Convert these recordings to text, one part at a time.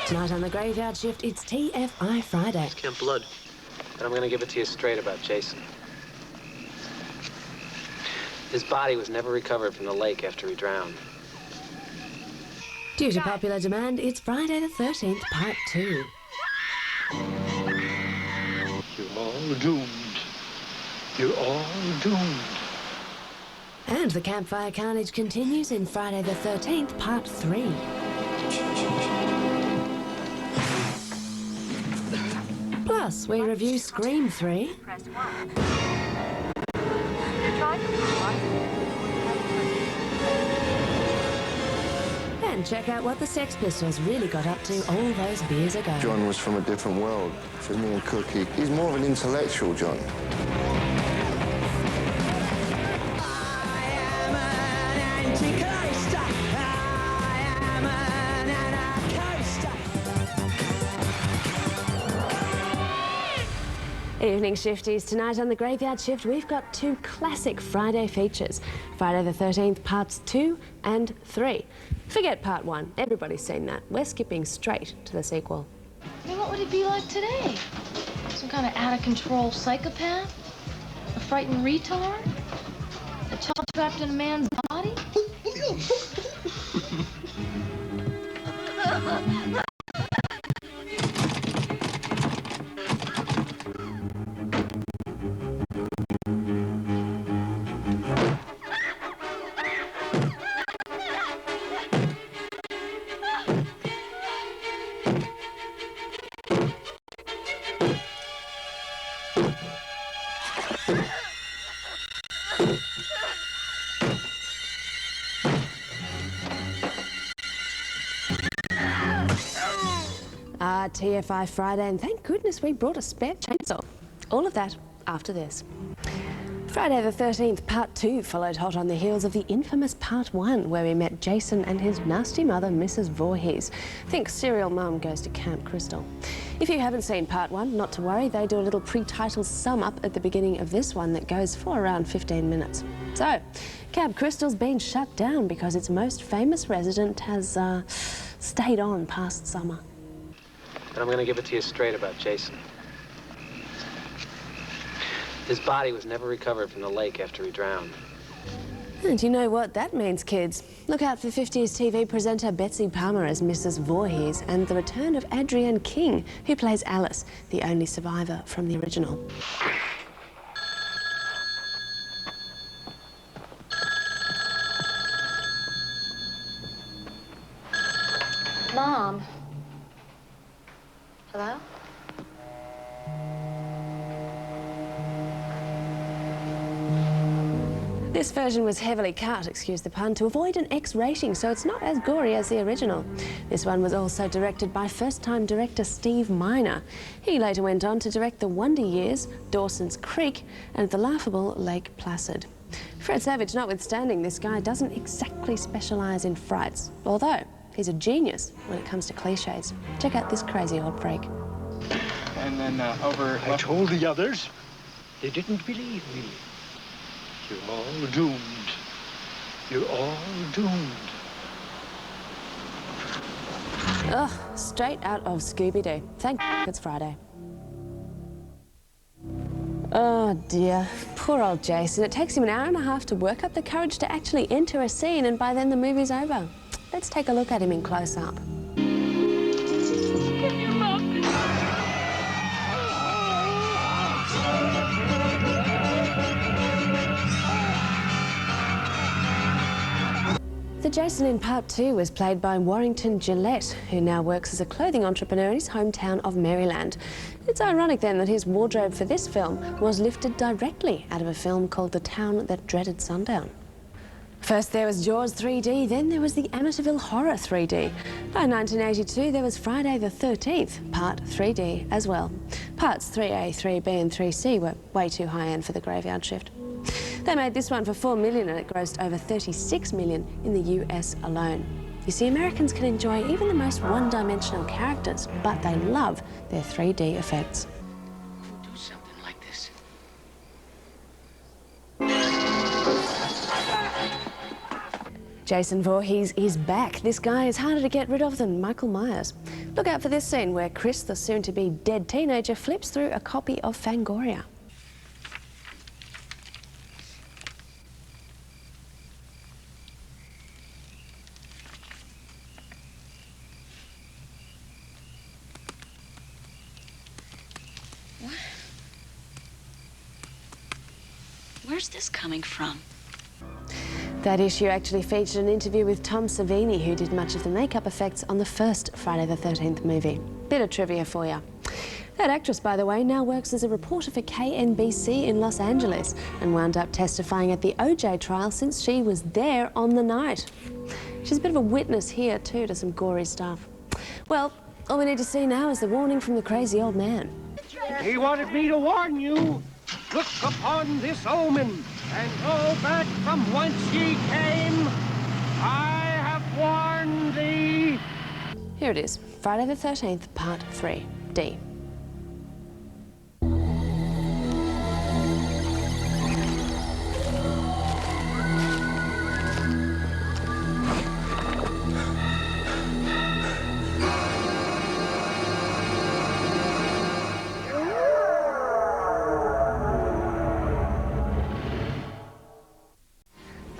Tonight on the Graveyard Shift, it's TFI Friday. It's Kemp Blood, and I'm going to give it to you straight about Jason. His body was never recovered from the lake after he drowned. Due to popular demand, it's Friday the 13th, Part 2. You're all doomed. You're all doomed. And the campfire carnage continues in Friday the 13th, Part 3. Plus, we review Scream 3. Press 1. And check out what the Sex Pistols really got up to all those years ago. John was from a different world. For me and Cookie, he's more of an intellectual, John. Evening Shifties, tonight on the Graveyard Shift we've got two classic Friday features. Friday the 13th, Parts 2 and 3. Forget Part 1, everybody's seen that. We're skipping straight to the sequel. I mean, what would it be like today? Some kind of out-of-control psychopath? A frightened retard? A child trapped in a man's body? TFI Friday, and thank goodness we brought a spare chainsaw. All of that after this. Friday the 13th, Part 2 followed hot on the heels of the infamous Part 1, where we met Jason and his nasty mother, Mrs. Voorhees. Think serial mum goes to Camp Crystal. If you haven't seen Part 1, not to worry, they do a little pre-title sum-up at the beginning of this one that goes for around 15 minutes. So, Camp Crystal's been shut down because its most famous resident has stayed on past summer. And I'm going to give it to you straight about Jason. His body was never recovered from the lake after he drowned. And you know what that means, kids? Look out for 50s TV presenter Betsy Palmer as Mrs. Voorhees and the return of Adrienne King, who plays Alice, the only survivor from the original. Mom. Hello? This version was heavily cut, excuse the pun, to avoid an X rating, so it's not as gory as the original. This one was also directed by first-time director Steve Miner. He later went on to direct The Wonder Years, Dawson's Creek, and the laughable Lake Placid. Fred Savage notwithstanding, this guy doesn't exactly specialise in frights, although he's a genius when it comes to cliches. Check out this crazy old freak. And then over... I told the others. They didn't believe me. You're all doomed. You're all doomed. Ugh, straight out of Scooby-Doo. Thank it's Friday. Oh dear, poor old Jason. It takes him an hour and a half to work up the courage to actually enter a scene, and by then the movie's over. Let's take a look at him in close-up. The Jason in Part 2 was played by Warrington Gillette, who now works as a clothing entrepreneur in his hometown of Maryland. It's ironic then that his wardrobe for this film was lifted directly out of a film called The Town That Dreaded Sundown. First there was Jaws 3D, then there was the Amityville Horror 3D. By 1982 there was Friday the 13th, Part 3D as well. Parts 3A, 3B and 3C were way too high-end for the Graveyard Shift. They made this one for $4 million and it grossed over $36 million in the US alone. You see, Americans can enjoy even the most one-dimensional characters, but they love their 3D effects. Do something like this. Jason Voorhees is back. This guy is harder to get rid of than Michael Myers. Look out for this scene where Chris, the soon-to-be dead teenager, flips through a copy of Fangoria. Where's this coming from? That issue actually featured an interview with Tom Savini, who did much of the makeup effects on the first Friday the 13th movie. Bit of trivia for you. That actress, by the way, now works as a reporter for KNBC in Los Angeles and wound up testifying at the OJ trial since she was there on the night. She's a bit of a witness here too to some gory stuff. Well, all we need to see now is the warning from the crazy old man. He wanted me to warn you. Look upon this omen and go back from whence ye came. I have warned thee. Here it is, Friday the 13th, Part 3D.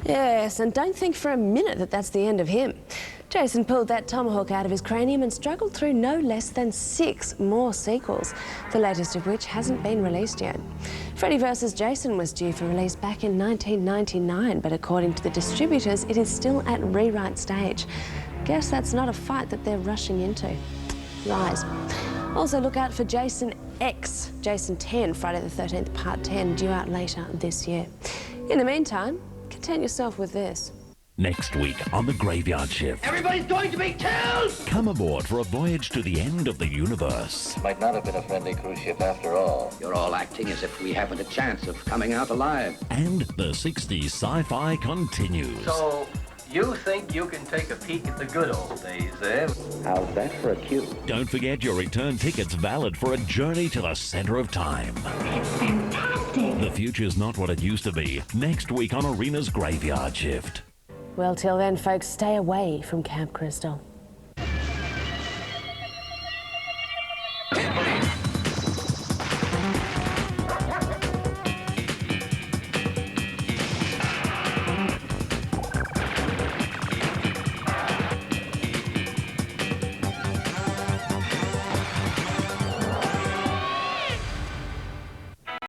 Yes, and don't think for a minute that that's the end of him. Jason pulled that tomahawk out of his cranium and struggled through no less than 6 more sequels, the latest of which hasn't been released yet. Freddy vs. Jason was due for release back in 1999, but according to the distributors, it is still at rewrite stage. Guess that's not a fight that they're rushing into. Rise. Also look out for Jason X, Jason 10, Friday the 13th, Part 10, due out later this year. In the meantime, content yourself with this. Next week on The Graveyard Shift. Everybody's going to be killed! Come aboard for a voyage to the end of the universe. Might not have been a friendly cruise ship after all. You're all acting as if we haven't a chance of coming out alive. And the 60s sci-fi continues. So, you think you can take a peek at the good old days, eh? How's that for a cue? Don't forget your return tickets valid for a journey to the center of time. It's fantastic. The future's not what it used to be. Next week on Arena's Graveyard Shift. Well, till then, folks, stay away from Camp Crystal.